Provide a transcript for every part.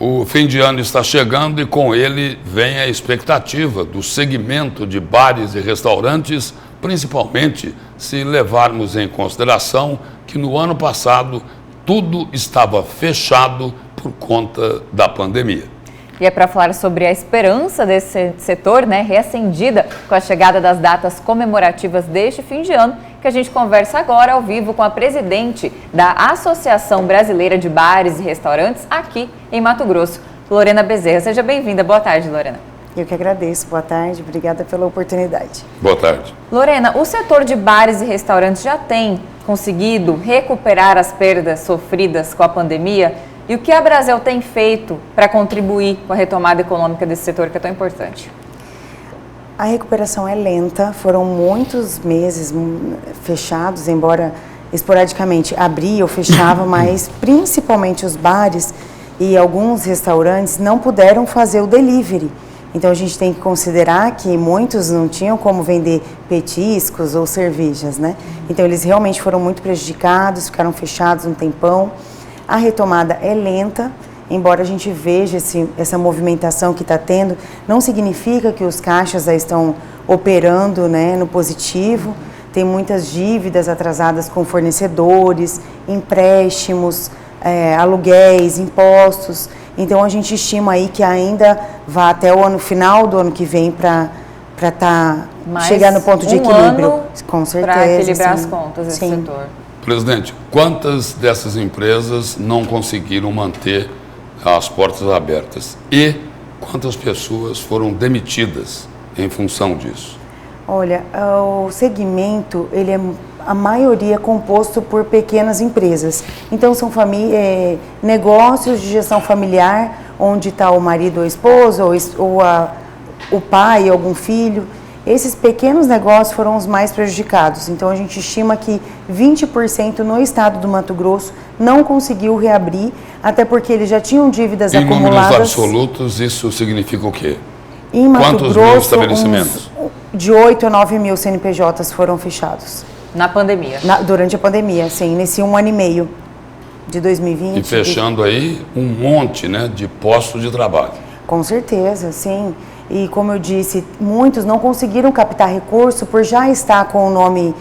O fim de ano está chegando e com ele vem a expectativa do segmento de bares e restaurantes, principalmente se levarmos em consideração que no ano passado tudo estava fechado por conta da pandemia. E é para falar sobre a esperança desse setor, reacendida com a chegada das datas comemorativas deste fim de ano, que a gente conversa agora ao vivo com a presidente da Associação Brasileira de Bares e Restaurantes aqui em Mato Grosso, Lorena Bezerra. Seja bem-vinda. Boa tarde, Lorena. Eu que agradeço. Boa tarde. Obrigada pela oportunidade. Boa tarde. Lorena, o setor de bares e restaurantes já tem conseguido recuperar as perdas sofridas com a pandemia? E o que a Brasel tem feito para contribuir com a retomada econômica desse setor que é tão importante? A recuperação é lenta, foram muitos meses fechados, embora esporadicamente abria ou fechava, mas principalmente os bares e alguns restaurantes não puderam fazer o delivery. Então a gente tem que considerar que muitos não tinham como vender petiscos ou cervejas, né? Então eles realmente foram muito prejudicados, ficaram fechados um tempão. A retomada é lenta, embora a gente veja essa movimentação que está tendo, não significa que os caixas já estão operando, no positivo. Tem muitas dívidas atrasadas com fornecedores, empréstimos, aluguéis, impostos. Então a gente estima aí que ainda vai até o final do ano que vem para chegar no ponto de equilíbrio. Com certeza. Para equilibrar as contas desse setor. Presidente, quantas dessas empresas não conseguiram manter as portas abertas e quantas pessoas foram demitidas em função disso? Olha, o segmento, a maioria é composto por pequenas empresas. Então são negócios de gestão familiar, onde está o marido ou a esposa, ou o pai, algum filho. Esses pequenos negócios foram os mais prejudicados. Então a gente estima que 20% no estado do Mato Grosso não conseguiu reabrir, até porque eles já tinham dívidas acumuladas. Em números absolutos, isso significa o quê? Em Mato Quantos Grosso, mil estabelecimentos? De 8 a 9 mil CNPJs foram fechados. Na pandemia? Durante a pandemia, sim, nesse 1 ano e meio de 2020. E fechando aí um monte, de postos de trabalho. Com certeza, sim. E como eu disse, muitos não conseguiram captar recurso por já estar com o nome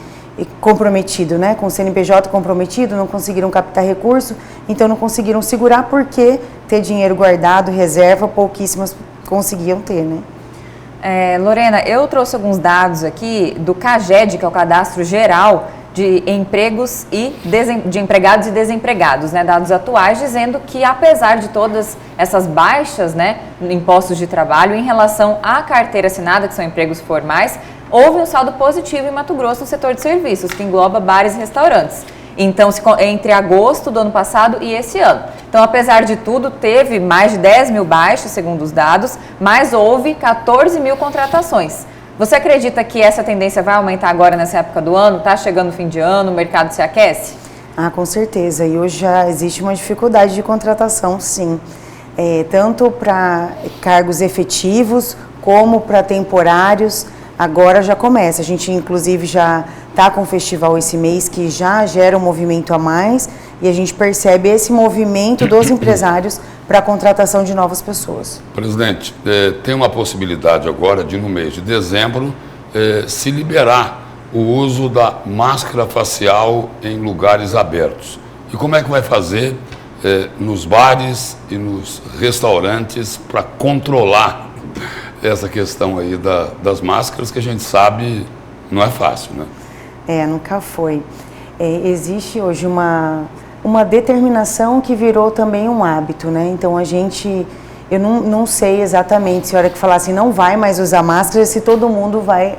comprometido, com o CNPJ comprometido, não conseguiram captar recurso, então não conseguiram segurar porque ter dinheiro guardado, reserva, pouquíssimas conseguiam ter, Lorena, eu trouxe alguns dados aqui do CAGED, que é o Cadastro Geral de Empregos e de Empregados e Desempregados, dados atuais, dizendo que apesar de todas essas baixas, em postos de trabalho, em relação à carteira assinada, que são empregos formais, houve um saldo positivo em Mato Grosso no setor de serviços, que engloba bares e restaurantes. Então, entre agosto do ano passado e esse ano. Então, apesar de tudo, teve mais de 10 mil baixas, segundo os dados, mas houve 14 mil contratações. Você acredita que essa tendência vai aumentar agora nessa época do ano? Está chegando o fim de ano, o mercado se aquece? Com certeza. E hoje já existe uma dificuldade de contratação, sim. Tanto para cargos efetivos como para temporários. Agora já começa. A gente, inclusive, já está com o festival esse mês que já gera um movimento a mais e a gente percebe esse movimento dos empresários para a contratação de novas pessoas. Presidente, tem uma possibilidade agora de, no mês de dezembro, se liberar o uso da máscara facial em lugares abertos. E como é que vai fazer nos bares e nos restaurantes para controlar essa questão aí das máscaras, que a gente sabe não é fácil, Nunca foi. Existe hoje uma determinação que virou também um hábito, Então eu não sei exatamente se a hora que falar assim, não vai mais usar máscara, se todo mundo vai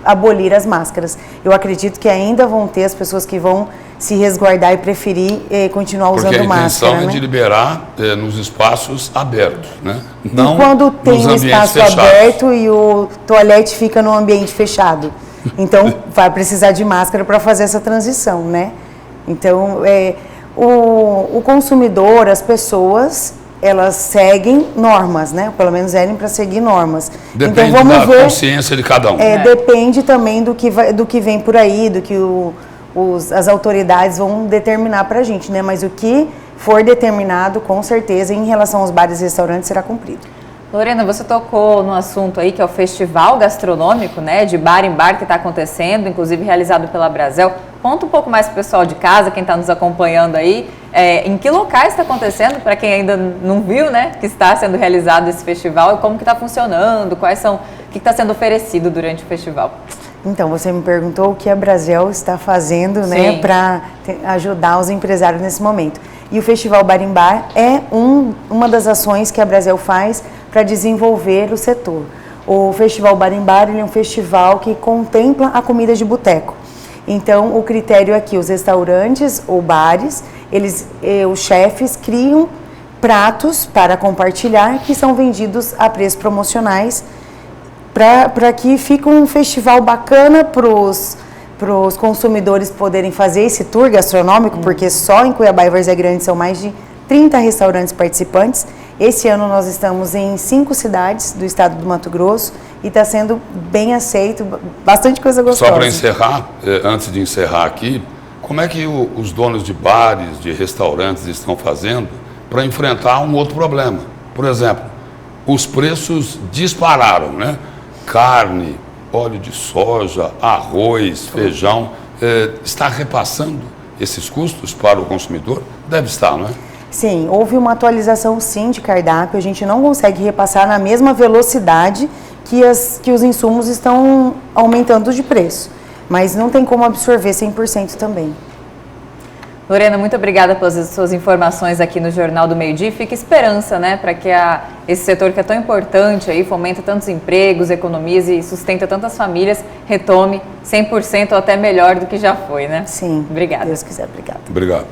abolir as máscaras. Eu acredito que ainda vão ter as pessoas que vão se resguardar e preferir continuar usando máscara. Porque a intenção é de liberar nos espaços abertos, Não e quando tem um espaço aberto e o toalete fica no ambiente fechado. Então, vai precisar de máscara para fazer essa transição, Então, o consumidor, as pessoas, elas seguem normas, Pelo menos eram para seguir normas. Depende então, vamos ver, consciência de cada um. Depende também do que vem por aí, do que as autoridades vão determinar para a gente, Mas o que for determinado, com certeza, em relação aos bares e restaurantes, será cumprido. Lorena, você tocou no assunto aí que é o festival gastronômico, né, de bar em bar que está acontecendo, inclusive realizado pela Brasel. Conta um pouco mais para o pessoal de casa, quem está nos acompanhando aí, em que locais está acontecendo, para quem ainda não viu, né, que está sendo realizado esse festival e como que está funcionando, o que está sendo oferecido durante o festival. Então, você me perguntou o que a Brasel está fazendo, né, para ajudar os empresários nesse momento. E o Festival Bar em Bar é uma das ações que a Brasel faz para desenvolver o setor. O Festival Bar em Bar ele é um festival que contempla a comida de boteco. Então, o critério é que os restaurantes ou bares, os chefes criam pratos para compartilhar que são vendidos a preços promocionais para que fique um festival bacana para os consumidores poderem fazer esse tour gastronômico, porque só em Cuiabá e Várzea Grande são mais de 30 restaurantes participantes. Esse ano nós estamos em 5 cidades do estado do Mato Grosso e está sendo bem aceito, bastante coisa gostosa. Só para encerrar, antes de encerrar aqui, como é que os donos de bares, de restaurantes estão fazendo para enfrentar um outro problema? Por exemplo, os preços dispararam, né? Carne, óleo de soja, arroz, feijão, está repassando esses custos para o consumidor? Deve estar, não é? Sim, houve uma atualização sim de cardápio, a gente não consegue repassar na mesma velocidade que os insumos estão aumentando de preço, mas não tem como absorver 100% também. Lorena, muito obrigada pelas suas informações aqui no Jornal do Meio Dia. Fica esperança, né, para que esse setor que é tão importante, aí, fomenta tantos empregos, economiza e sustenta tantas famílias, retome 100% ou até melhor do que já foi, né? Sim. Obrigada. Deus quiser, obrigada. Obrigado.